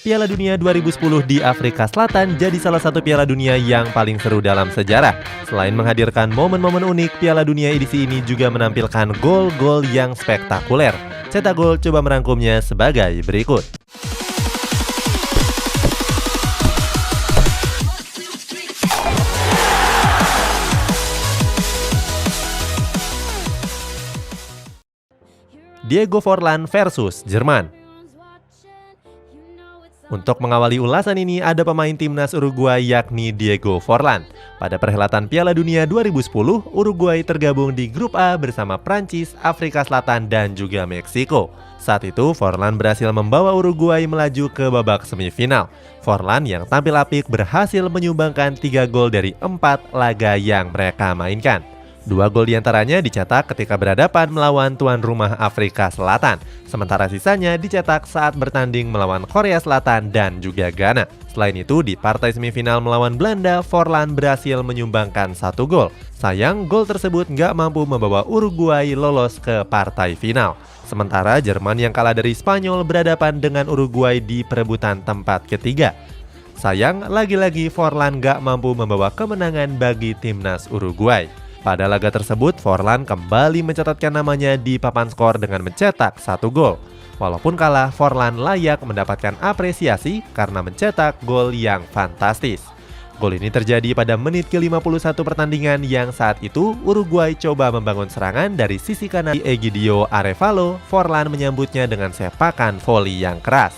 Piala Dunia 2010 di Afrika Selatan jadi salah satu Piala Dunia yang paling seru dalam sejarah. Selain menghadirkan momen-momen unik, Piala Dunia edisi ini juga menampilkan gol-gol yang spektakuler. Cetak Gol coba merangkumnya sebagai berikut. Diego Forlan versus Jerman. Untuk mengawali ulasan ini ada pemain timnas Uruguay yakni Diego Forlan. Pada perhelatan Piala Dunia 2010, Uruguay tergabung di grup A bersama Prancis, Afrika Selatan, dan juga Meksiko. Saat itu Forlan berhasil membawa Uruguay melaju ke babak semifinal. Forlan yang tampil apik berhasil menyumbangkan 3 gol dari 4 laga yang mereka mainkan. 2 gol diantaranya dicetak ketika berhadapan melawan tuan rumah Afrika Selatan, sementara sisanya dicetak saat bertanding melawan Korea Selatan dan juga Ghana. Selain itu, di partai semifinal melawan Belanda, Forlan berhasil menyumbangkan 1 gol. Sayang, gol tersebut nggak mampu membawa Uruguay lolos ke partai final. Sementara Jerman yang kalah dari Spanyol berhadapan dengan Uruguay di perebutan tempat ketiga. Sayang, lagi-lagi Forlan nggak mampu membawa kemenangan bagi timnas Uruguay. Pada laga tersebut, Forlan kembali mencatatkan namanya di papan skor dengan mencetak 1 gol. Walaupun kalah, Forlan layak mendapatkan apresiasi karena mencetak gol yang fantastis. Gol ini terjadi pada menit ke-51 pertandingan yang saat itu Uruguay coba membangun serangan dari sisi kanan Egidio Arevalo. Forlan menyambutnya dengan sepakan voli yang keras.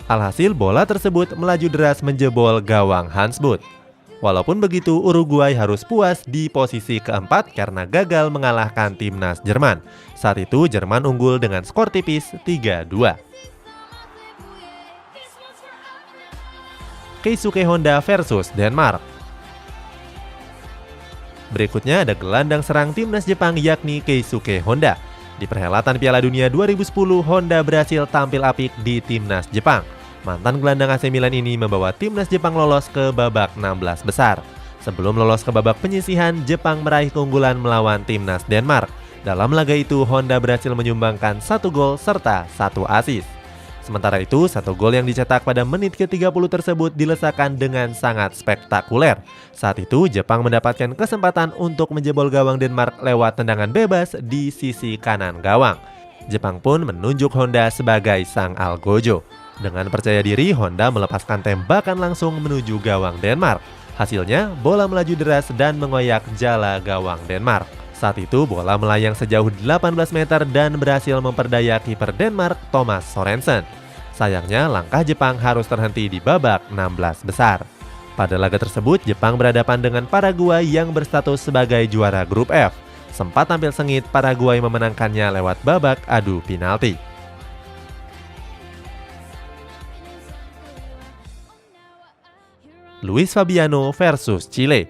Alhasil bola tersebut melaju deras menjebol gawang Hans Booth. Walaupun begitu, Uruguay harus puas di posisi keempat karena gagal mengalahkan timnas Jerman. Saat itu Jerman unggul dengan skor tipis 3-2. Keisuke Honda versus Denmark. Berikutnya ada gelandang serang timnas Jepang yakni Keisuke Honda. Di perhelatan Piala Dunia 2010, Honda berhasil tampil apik di timnas Jepang. Mantan gelandang AC Milan ini membawa timnas Jepang lolos ke babak 16 besar. Sebelum lolos ke babak penyisihan, Jepang meraih keunggulan melawan timnas Denmark. Dalam laga itu, Honda berhasil menyumbangkan 1 gol serta 1 assist. Sementara itu, 1 gol yang dicetak pada menit ke-30 tersebut dilesakan dengan sangat spektakuler. Saat itu, Jepang mendapatkan kesempatan untuk menjebol gawang Denmark lewat tendangan bebas di sisi kanan gawang. Jepang pun menunjuk Honda sebagai sang algojo. Dengan percaya diri, Honda melepaskan tembakan langsung menuju gawang Denmark. Hasilnya, bola melaju deras dan mengoyak jala gawang Denmark. Saat itu, bola melayang sejauh 18 meter dan berhasil memperdaya kiper Denmark, Thomas Sorensen. Sayangnya, langkah Jepang harus terhenti di babak 16 besar. Pada laga tersebut, Jepang berhadapan dengan Paraguay yang berstatus sebagai juara grup F. Sempat tampil sengit, Paraguay memenangkannya lewat babak adu penalti. Luis Fabiano versus Chile.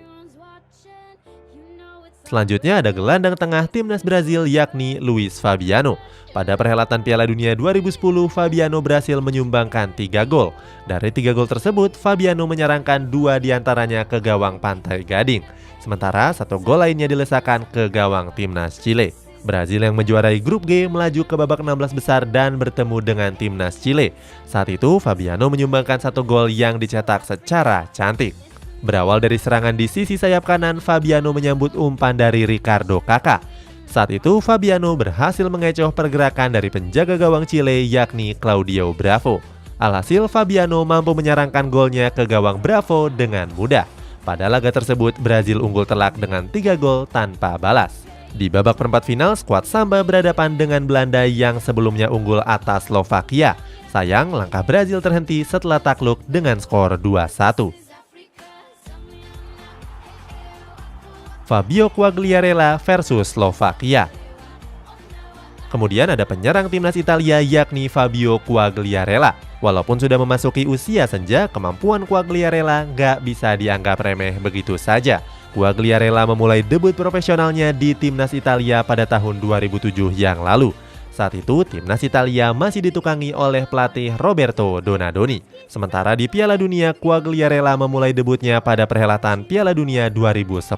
Selanjutnya ada gelandang tengah timnas Brazil yakni Luis Fabiano. Pada perhelatan Piala Dunia 2010, Fabiano berhasil menyumbangkan 3 gol. Dari 3 gol tersebut, Fabiano menyerangkan 2 diantaranya ke gawang Pantai Gading. Sementara 1 gol lainnya dilesakan ke gawang timnas Chile. Brazil yang menjuarai grup G melaju ke babak 16 besar dan bertemu dengan timnas Chile. Saat itu Fabiano menyumbangkan 1 gol yang dicetak secara cantik. Berawal dari serangan di sisi sayap kanan, Fabiano menyambut umpan dari Ricardo Kaká. Saat itu Fabiano berhasil mengecoh pergerakan dari penjaga gawang Chile yakni Claudio Bravo. Alhasil Fabiano mampu menyerangkan golnya ke gawang Bravo dengan mudah. Pada laga tersebut Brazil unggul telak dengan 3 gol tanpa balas. Di babak perempat final, skuad Samba berhadapan dengan Belanda yang sebelumnya unggul atas Slovakia. Sayang, langkah Brazil terhenti setelah takluk dengan skor 2-1. Fabio Quagliarella versus Slovakia. Kemudian ada penyerang timnas Italia yakni Fabio Quagliarella. Walaupun sudah memasuki usia senja, kemampuan Quagliarella nggak bisa dianggap remeh begitu saja. Quagliarella memulai debut profesionalnya di timnas Italia pada tahun 2007 yang lalu. Saat itu, timnas Italia masih ditukangi oleh pelatih Roberto Donadoni. Sementara di Piala Dunia, Quagliarella memulai debutnya pada perhelatan Piala Dunia 2010.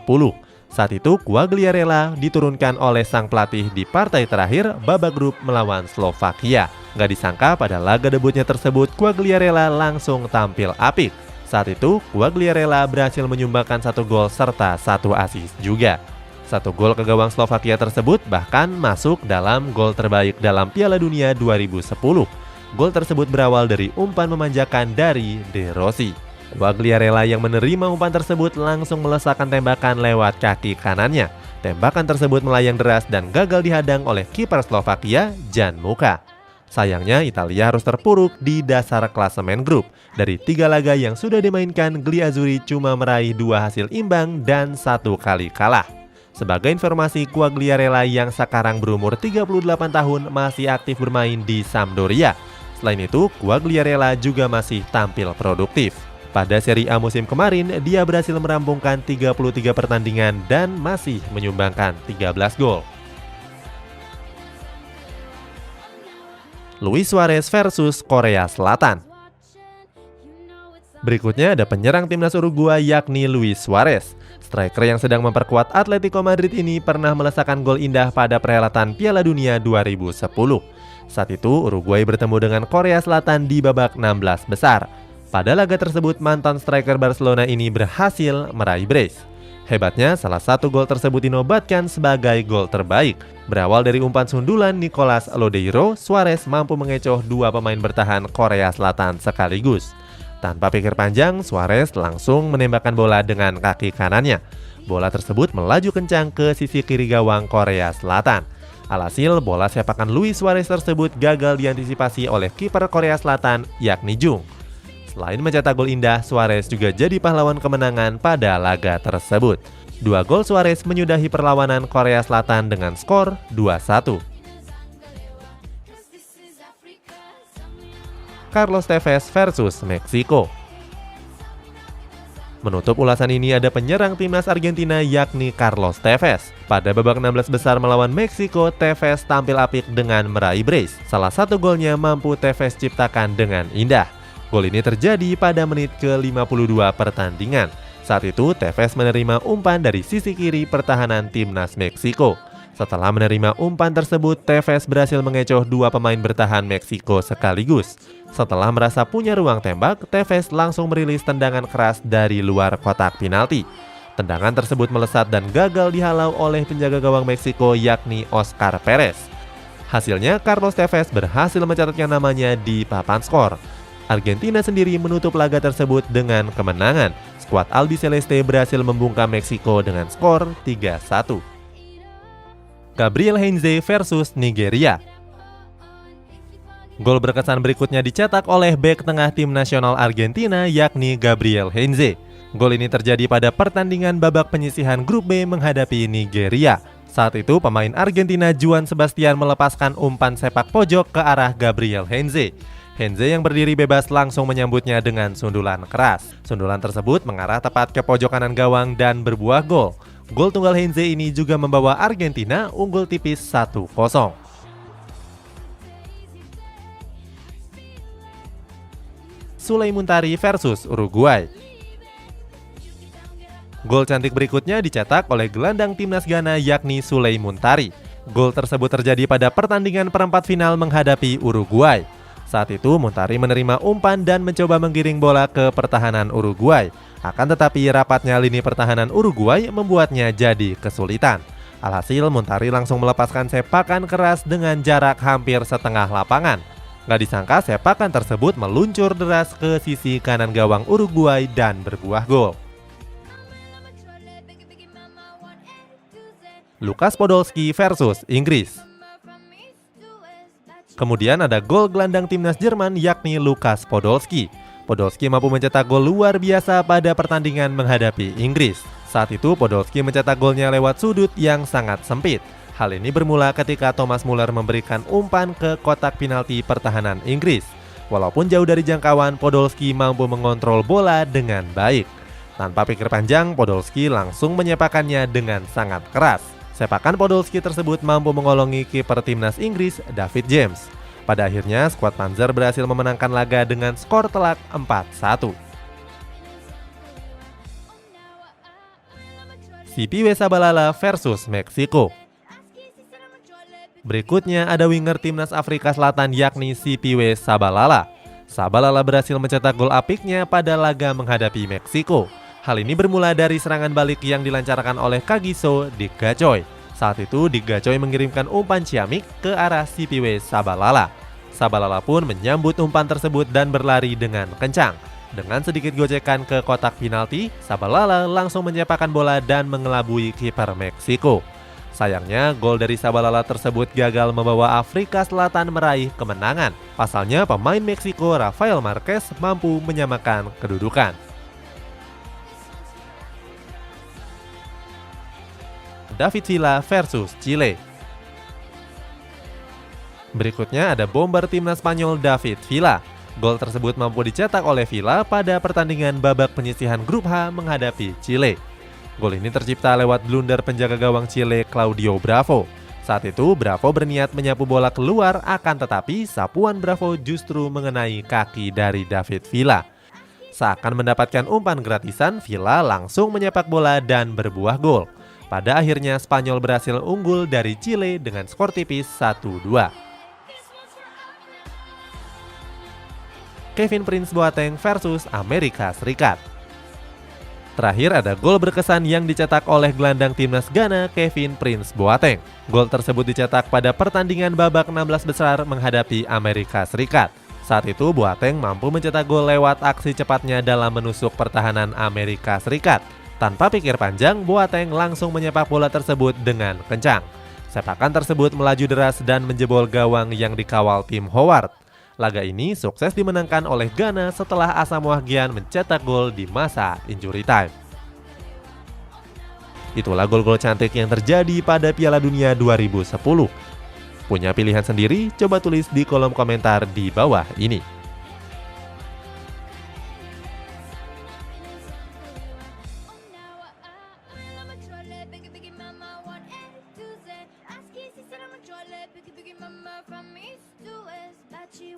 Saat itu Quagliarella diturunkan oleh sang pelatih di partai terakhir babak grup melawan Slovakia. Nggak disangka pada laga debutnya tersebut Quagliarella langsung tampil apik. Saat itu Quagliarella berhasil menyumbangkan 1 gol serta 1 assist juga. 1 gol ke gawang Slovakia tersebut bahkan masuk dalam gol terbaik dalam Piala Dunia 2010. Gol tersebut berawal dari umpan memanjakan dari De Rossi. Quagliarella yang menerima umpan tersebut langsung melesakkan tembakan lewat kaki kanannya. Tembakan tersebut melayang deras dan gagal dihadang oleh kiper Slovakia, Jan Mucha. Sayangnya Italia harus terpuruk di dasar klasemen grup. Dari 3 laga yang sudah dimainkan, Gli Azzurri cuma meraih 2 hasil imbang dan 1 kali kalah. Sebagai informasi, Quagliarella yang sekarang berumur 38 tahun masih aktif bermain di Sampdoria. Selain itu, Quagliarella juga masih tampil produktif. Pada Serie A musim kemarin, dia berhasil merampungkan 33 pertandingan dan masih menyumbangkan 13 gol. Luis Suarez versus Korea Selatan. Berikutnya ada penyerang timnas Uruguay yakni Luis Suarez. Striker yang sedang memperkuat Atletico Madrid ini pernah melesakkan gol indah pada perhelatan Piala Dunia 2010. Saat itu Uruguay bertemu dengan Korea Selatan di babak 16 besar. Pada laga tersebut, mantan striker Barcelona ini berhasil meraih brace. Hebatnya, salah satu gol tersebut dinobatkan sebagai gol terbaik. Berawal dari umpan sundulan Nicolas Lodeiro, Suarez mampu mengecoh 2 pemain bertahan Korea Selatan sekaligus. Tanpa pikir panjang, Suarez langsung menembakkan bola dengan kaki kanannya. Bola tersebut melaju kencang ke sisi kiri gawang Korea Selatan. Alhasil, bola sepakan Luis Suarez tersebut gagal diantisipasi oleh kiper Korea Selatan yakni Jung. Selain mencetak gol indah, Suarez juga jadi pahlawan kemenangan pada laga tersebut. 2 gol Suarez menyudahi perlawanan Korea Selatan dengan skor 2-1. Carlos Tevez versus Meksiko. Menutup ulasan ini ada penyerang timnas Argentina yakni Carlos Tevez. Pada babak 16 besar melawan Meksiko, Tevez tampil apik dengan meraih brace. Salah satu golnya mampu Tevez ciptakan dengan indah. Gol ini terjadi pada menit ke-52 pertandingan. Saat itu, Tevez menerima umpan dari sisi kiri pertahanan timnas Meksiko. Setelah menerima umpan tersebut, Tevez berhasil mengecoh 2 pemain bertahan Meksiko sekaligus. Setelah merasa punya ruang tembak, Tevez langsung merilis tendangan keras dari luar kotak penalti. Tendangan tersebut melesat dan gagal dihalau oleh penjaga gawang Meksiko yakni Oscar Perez. Hasilnya, Carlos Tevez berhasil mencatatkan namanya di papan skor. Argentina sendiri menutup laga tersebut dengan kemenangan. Skuad Albiceleste berhasil membungkam Meksiko dengan skor 3-1. Gabriel Heinze versus Nigeria. Gol berkesan berikutnya dicetak oleh bek tengah tim nasional Argentina yakni Gabriel Heinze. Gol ini terjadi pada pertandingan babak penyisihan grup B menghadapi Nigeria. Saat itu pemain Argentina Juan Sebastian melepaskan umpan sepak pojok ke arah Gabriel Heinze. Heinze yang berdiri bebas langsung menyambutnya dengan sundulan keras. Sundulan tersebut mengarah tepat ke pojok kanan gawang dan berbuah gol. Gol tunggal Heinze ini juga membawa Argentina unggul tipis 1-0. Suley Muntari versus Uruguay. Gol cantik berikutnya dicetak oleh gelandang timnas Ghana yakni Suley Muntari. Gol tersebut terjadi pada pertandingan perempat final menghadapi Uruguay. Saat itu Muntari menerima umpan dan mencoba menggiring bola ke pertahanan Uruguay. Akan tetapi rapatnya lini pertahanan Uruguay membuatnya jadi kesulitan. Alhasil Muntari langsung melepaskan sepakan keras dengan jarak hampir setengah lapangan. Nggak disangka sepakan tersebut meluncur deras ke sisi kanan gawang Uruguay dan berbuah gol. Lukas Podolski versus Inggris. Kemudian ada gol gelandang timnas Jerman yakni Lukas Podolski. Podolski mampu mencetak gol luar biasa pada pertandingan menghadapi Inggris. Saat itu Podolski mencetak golnya lewat sudut yang sangat sempit. Hal ini bermula ketika Thomas Muller memberikan umpan ke kotak penalti pertahanan Inggris. Walaupun jauh dari jangkauan, Podolski mampu mengontrol bola dengan baik. Tanpa pikir panjang, Podolski langsung menyepakannya dengan sangat keras. Sepakan Podolski tersebut mampu mengolongi kiper timnas Inggris, David James. Pada akhirnya, skuad Panzer berhasil memenangkan laga dengan skor telak 4-1. CPW Shabalala versus Meksiko. Berikutnya ada winger timnas Afrika Selatan yakni CPW Shabalala. Shabalala berhasil mencetak gol apiknya pada laga menghadapi Meksiko. Hal ini bermula dari serangan balik yang dilancarkan oleh Kagiso Digacoy. Saat itu Digacoy mengirimkan umpan ciamik ke arah CPW Shabalala. Shabalala pun menyambut umpan tersebut dan berlari dengan kencang. Dengan sedikit gocekan ke kotak penalti, Shabalala langsung menyepakkan bola dan mengelabui kiper Meksiko. Sayangnya, gol dari Shabalala tersebut gagal membawa Afrika Selatan meraih kemenangan. Pasalnya, pemain Meksiko Rafael Marquez mampu menyamakan kedudukan. David Villa versus Chile. Berikutnya ada bomber timnas Spanyol David Villa. Gol tersebut mampu dicetak oleh Villa pada pertandingan babak penyisihan grup H menghadapi Chile. Gol ini tercipta lewat blunder penjaga gawang Chile Claudio Bravo. Saat itu Bravo berniat menyapu bola keluar, akan tetapi sapuan Bravo justru mengenai kaki dari David Villa. Seakan mendapatkan umpan gratisan, Villa langsung menyepak bola dan berbuah gol. Pada akhirnya Spanyol berhasil unggul dari Chile dengan skor tipis 1-2. Kevin Prince Boateng versus Amerika Serikat. Terakhir ada gol berkesan yang dicetak oleh gelandang timnas Ghana Kevin Prince Boateng. Gol tersebut dicetak pada pertandingan babak 16 besar menghadapi Amerika Serikat. Saat itu Boateng mampu mencetak gol lewat aksi cepatnya dalam menusuk pertahanan Amerika Serikat. Tanpa pikir panjang, Boateng langsung menyepak bola tersebut dengan kencang. Sepakan tersebut melaju deras dan menjebol gawang yang dikawal tim Howard. Laga ini sukses dimenangkan oleh Ghana setelah Asamoah Gyan mencetak gol di masa injury time. Itulah gol-gol cantik yang terjadi pada Piala Dunia 2010. Punya pilihan sendiri? Coba tulis di kolom komentar di bawah ini. Mama from east to west, but she